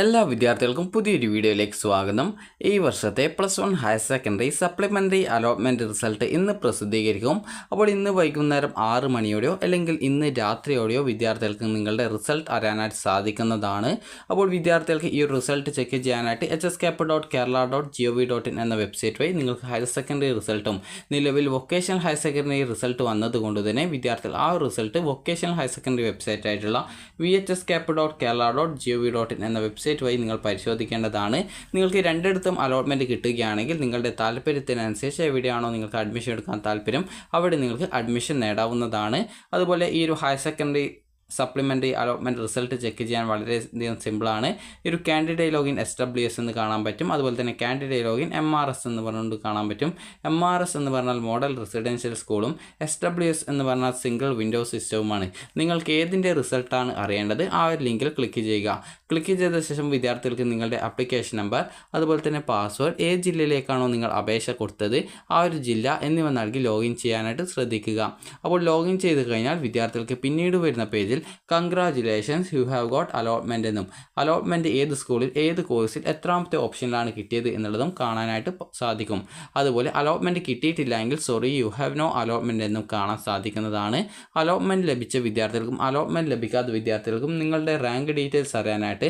എല്ലാ വിദ്യാർത്ഥികൾക്കും പുതിയൊരു വീഡിയോയിലേക്ക് സ്വാഗതം. ഈ വർഷത്തെ +1 higher secondary supplementary allotment result ഇന്ന് പ്രസിദ്ധീകരിക്കും. അപ്പോൾ ഇന്ന് വൈകുന്നേരം 6 മണിയോടെയോ അല്ലെങ്കിൽ ഇന്ന് രാത്രിയോടെയോ വിദ്യാർത്ഥികൾക്ക് നിങ്ങളുടെ റിസൾട്ട് അറിയാനായിട്ട് സാധിക്കുന്നതാണ്. അപ്പോൾ വിദ്യാർത്ഥികൾക്ക് ഈ റിസൾട്ട് ചെക്ക് ചെയ്യാനായിട്ട് hscap.kerala.gov.in എന്ന വെബ്സൈറ്റ് വഴി നിങ്ങൾക്ക് ഹയർ സെക്കൻഡറി റിസൾട്ടും നിലവിൽ വൊക്കേഷണൽ ഹയർ സെക്കൻഡറി റിസൾട്ട് വന്നതുകൊണ്ട് തന്നെ വിദ്യാർത്ഥികൾ ആ result vocational higher secondary website ആയിട്ടുള്ള vhscap.kerala.gov.in എന്ന വെബ്സൈറ്റ് വഴി നിങ്ങൾ പരിശോധിക്കേണ്ടതാണ്. നിങ്ങൾക്ക് രണ്ടിടത്തും അലോട്ട്മെൻറ്റ് കിട്ടുകയാണെങ്കിൽ നിങ്ങളുടെ താല്പര്യത്തിനനുസരിച്ച് എവിടെയാണോ നിങ്ങൾക്ക് അഡ്മിഷൻ എടുക്കാൻ താല്പര്യം അവിടെ നിങ്ങൾക്ക് അഡ്മിഷൻ നേടാവുന്നതാണ്. അതുപോലെ ഈ ഒരു higher secondary supplementary allotment result check ചെയ്യാൻ വളരെയധികം സിമ്പിളാണ്. ഈ ഒരു കാൻഡിഡേറ്റ് ലോഗിൻ SWS എന്ന് കാണാൻ പറ്റും. അതുപോലെ തന്നെ കാൻഡിഡേറ്റ് ലോഗിൻ MRS എന്ന് പറഞ്ഞുകൊണ്ട് കാണാൻ പറ്റും. MRS എന്ന് പറഞ്ഞാൽ മോഡൽ റെസിഡൻഷ്യൽ സ്കൂളും SWS എന്ന് പറഞ്ഞാൽ സിംഗിൾ വിൻഡോ സിസ്റ്റവുമാണ്. നിങ്ങൾക്ക് ഏതിൻ്റെ റിസൾട്ടാണ് അറിയേണ്ടത് ആ ഒരു ലിങ്കിൽ ക്ലിക്ക് ചെയ്യുക. ക്ലിക്ക് ചെയ്ത ശേഷം വിദ്യാർത്ഥികൾക്ക് നിങ്ങളുടെ ആപ്ലിക്കേഷൻ നമ്പർ അതുപോലെ തന്നെ പാസ്വേഡ്, ഏത് ജില്ലയിലേക്കാണോ നിങ്ങൾ അപേക്ഷ കൊടുത്തത് ആ ഒരു ജില്ല എന്നിവ നൽകി ലോഗിൻ ചെയ്യാനായിട്ട് ശ്രദ്ധിക്കുക. അപ്പോൾ ലോഗിൻ ചെയ്ത് കഴിഞ്ഞാൽ വിദ്യാർത്ഥികൾക്ക് പിന്നീട് വരുന്ന പേജിൽ congratulations you have got allotment എന്നും അലോട്ട്മെൻറ്റ് ഏത് സ്കൂളിൽ ഏത് കോഴ്സിൽ എത്രാമത്തെ ഓപ്ഷനിലാണ് കിട്ടിയത് എന്നുള്ളതും കാണാനായിട്ട് സാധിക്കും. അതുപോലെ അലോട്ട്മെൻറ്റ് കിട്ടിയിട്ടില്ല എങ്കിൽ sorry you have no allotment എന്നും കാണാൻ സാധിക്കുന്നതാണ്. അലോട്ട്മെൻറ്റ് ലഭിച്ച വിദ്യാർത്ഥികൾക്കും അലോട്ട്മെൻറ്റ് ലഭിക്കാത്ത വിദ്യാർത്ഥികൾക്കും നിങ്ങളുടെ റാങ്ക് ഡീറ്റെയിൽസ് അറിയാനായിട്ട്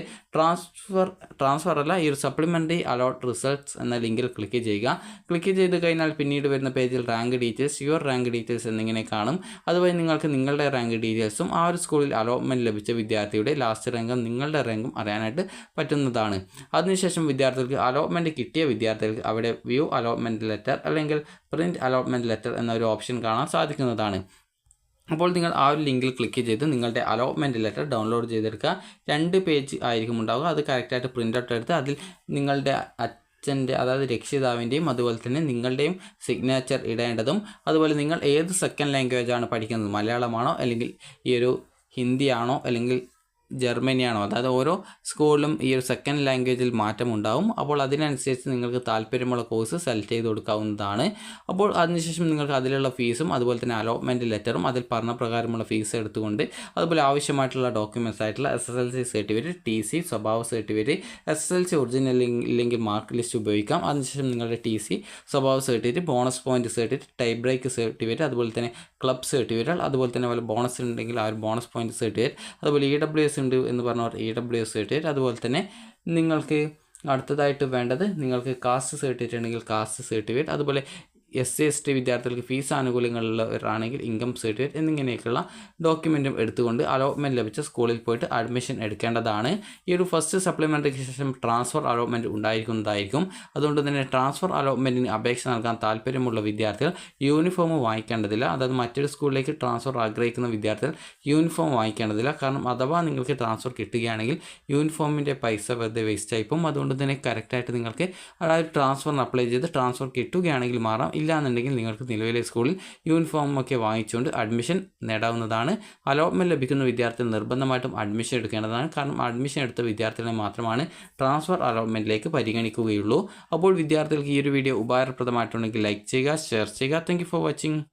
ട്രാൻസ്ഫർ അല്ല ഈ ഒരു സപ്ലിമെൻ്ററി അലോട്ട് റിസൾട്ട്സ് എന്ന ലിങ്കിൽ ക്ലിക്ക് ചെയ്യുക. ക്ലിക്ക് ചെയ്ത് കഴിഞ്ഞാൽ പിന്നീട് വരുന്ന പേജിൽ rank details, your rank details എന്നിങ്ങനെ കാണും. അതുവഴി നിങ്ങൾക്ക് നിങ്ങളുടെ റാങ്ക് ഡീറ്റെയിൽസും ആ ഒരു സ്കൂളിൽ അലോട്ട്മെൻറ്റ് ലഭിച്ച വിദ്യാർത്ഥിയുടെ ലാസ്റ്റ് റാങ്കും നിങ്ങളുടെ റാങ്കും അറിയാനായിട്ട് പറ്റുന്നതാണ്. അതിനുശേഷം വിദ്യാർത്ഥികൾക്ക് അലോട്ട്മെൻറ്റ് കിട്ടിയ വിദ്യാർത്ഥികൾക്ക് അവിടെ വ്യൂ അലോട്ട്മെൻറ്റ് ലെറ്റർ അല്ലെങ്കിൽ പ്രിൻറ്റ് അലോട്ട്മെൻറ്റ് ലെറ്റർ എന്നൊരു ഓപ്ഷൻ കാണാൻ സാധിക്കുന്നതാണ്. അപ്പോൾ നിങ്ങൾ ആ ഒരു ലിങ്കിൽ ക്ലിക്ക് ചെയ്ത് നിങ്ങളുടെ അലോട്ട്മെൻറ്റ് ലെറ്റർ ഡൗൺലോഡ് ചെയ്തെടുക്കുക. 2 പേജ് ആയിരിക്കും ഉണ്ടാവുക. അത് കറക്റ്റായിട്ട് പ്രിൻ്റ് ഔട്ട് എടുത്ത് അതിൽ നിങ്ങളുടെ അച്ഛൻ്റെ അതായത് രക്ഷിതാവിൻ്റെയും അതുപോലെ തന്നെ നിങ്ങളുടെയും സിഗ്നേച്ചർ ഇടേണ്ടതും, അതുപോലെ നിങ്ങൾ ഏത് സെക്കൻഡ് ലാംഗ്വേജാണ് പഠിക്കുന്നത്, മലയാളമാണോ അല്ലെങ്കിൽ ഈ ഒരു ഹിന്ദിയാണോ അല്ലെങ്കിൽ ജർമ്മനിയാണോ, അതായത് ഓരോ സ്കൂളിലും ഈ ഒരു സെക്കൻഡ് ലാംഗ്വേജിൽ മാറ്റമുണ്ടാവും. അപ്പോൾ അതിനനുസരിച്ച് നിങ്ങൾക്ക് താല്പര്യമുള്ള കോഴ്സ് സെലക്ട് ചെയ്ത് കൊടുക്കാവുന്നതാണ്. അപ്പോൾ അതിനുശേഷം നിങ്ങൾക്ക് അതിലുള്ള ഫീസും അതുപോലെ തന്നെ അലോട്ട്മെൻറ്റ് ലെറ്ററും അതിൽ പറഞ്ഞ പ്രകാരമുള്ള ഫീസ് എടുത്തുകൊണ്ട് അതുപോലെ ആവശ്യമായിട്ടുള്ള ഡോക്യുമെൻറ്റ്സ് ആയിട്ടുള്ള SSLC സർട്ടിഫിക്കറ്റ്, TC, സ്വഭാവ സർട്ടിഫിക്കറ്റ്, SSLC ഒറിജിനൽ ഇല്ലെങ്കിൽ മാർക്ക് ലിസ്റ്റ് ഉപയോഗിക്കാം. അതിനുശേഷം നിങ്ങളുടെ TC, സ്വഭാവ certificate, bonus point certificate, tie break certificate, അതുപോലെ തന്നെ ക്ലബ് സർട്ടിഫിക്കറ്റ്, അതുപോലെ തന്നെ വല്ല ബോണസ് ഉണ്ടെങ്കിൽ ആ ഒരു ബോണസ് പോയിൻറ്റ് സർട്ടിഫിക്കറ്റ്, അതുപോലെ EWS ഉണ്ട് എന്ന് പറഞ്ഞാൽ EWS സർട്ടിഫിക്കറ്റ്, അതുപോലെ തന്നെ നിങ്ങൾക്ക് അടുത്തതായിട്ട് വേണ്ടത് നിങ്ങൾക്ക് കാസ്റ്റ് സർട്ടിഫിക്കറ്റ് ഉണ്ടെങ്കിൽ കാസ്റ്റ് സർട്ടിഫിക്കറ്റ്, അതുപോലെ SC/ST വിദ്യാർത്ഥികൾക്ക് ഫീസ് ആനുകൂല്യങ്ങളുള്ളവരാണെങ്കിൽ ഇൻകം സർട്ടിഫിക്കറ്റ് എന്നിങ്ങനെയൊക്കെയുള്ള ഡോക്യുമെൻറ്റും എടുത്തുകൊണ്ട് അലോട്ട്മെൻറ്റ് ലഭിച്ച സ്കൂളിൽ പോയിട്ട് അഡ്മിഷൻ എടുക്കേണ്ടതാണ്. ഈ ഒരു ഫസ്റ്റ് സപ്ലിമെൻ്ററിക്ക് ശേഷം ട്രാൻസ്ഫർ അലോട്ട്മെൻറ്റ് ഉണ്ടായിരിക്കുന്നതായിരിക്കും. അതുകൊണ്ട് തന്നെ ട്രാൻസ്ഫർ അലോട്ട്മെൻറ്റിന് അപേക്ഷ നൽകാൻ താല്പര്യമുള്ള വിദ്യാർത്ഥികൾ യൂണിഫോം വാങ്ങിക്കേണ്ടതില്ല. അതായത് മറ്റൊരു സ്കൂളിലേക്ക് ട്രാൻസ്ഫർ ആഗ്രഹിക്കുന്ന വിദ്യാർത്ഥികൾ യൂണിഫോം വാങ്ങിക്കേണ്ടതില്ല. കാരണം അഥവാ നിങ്ങൾക്ക് ട്രാൻസ്ഫർ കിട്ടുകയാണെങ്കിൽ യൂണിഫോമിൻ്റെ പൈസ വെറുതെ വേസ്റ്റായി പോകും. അതുകൊണ്ട് തന്നെ കറക്റ്റായിട്ട് നിങ്ങൾക്ക് അതായത് ട്രാൻസ്ഫറിന് അപ്ലൈ ചെയ്ത് ട്രാൻസ്ഫർ കിട്ടുകയാണെങ്കിൽ മാറാം. ഇല്ലാന്നുണ്ടെങ്കിൽ നിങ്ങൾക്ക് നിലവിലെ സ്കൂളിൽ യൂണിഫോമൊക്കെ വാങ്ങിച്ചുകൊണ്ട് അഡ്മിഷൻ നേടാവുന്നതാണ്. അലോട്ട്മെൻറ്റ് ലഭിക്കുന്ന വിദ്യാർത്ഥികൾ നിർബന്ധമായിട്ടും അഡ്മിഷൻ എടുക്കേണ്ടതാണ്. കാരണം അഡ്മിഷൻ എടുത്ത വിദ്യാർത്ഥികളെ മാത്രമാണ് ട്രാൻസ്ഫർ അലോട്ട്മെൻറ്റിലേക്ക് പരിഗണിക്കുകയുള്ളൂ. അപ്പോൾ വിദ്യാർത്ഥികൾക്ക് ഈ ഒരു വീഡിയോ ഉപകാരപ്രദമായിട്ടുണ്ടെങ്കിൽ ലൈക്ക് ചെയ്യുക, ഷെയർ ചെയ്യുക. Thank you for watching.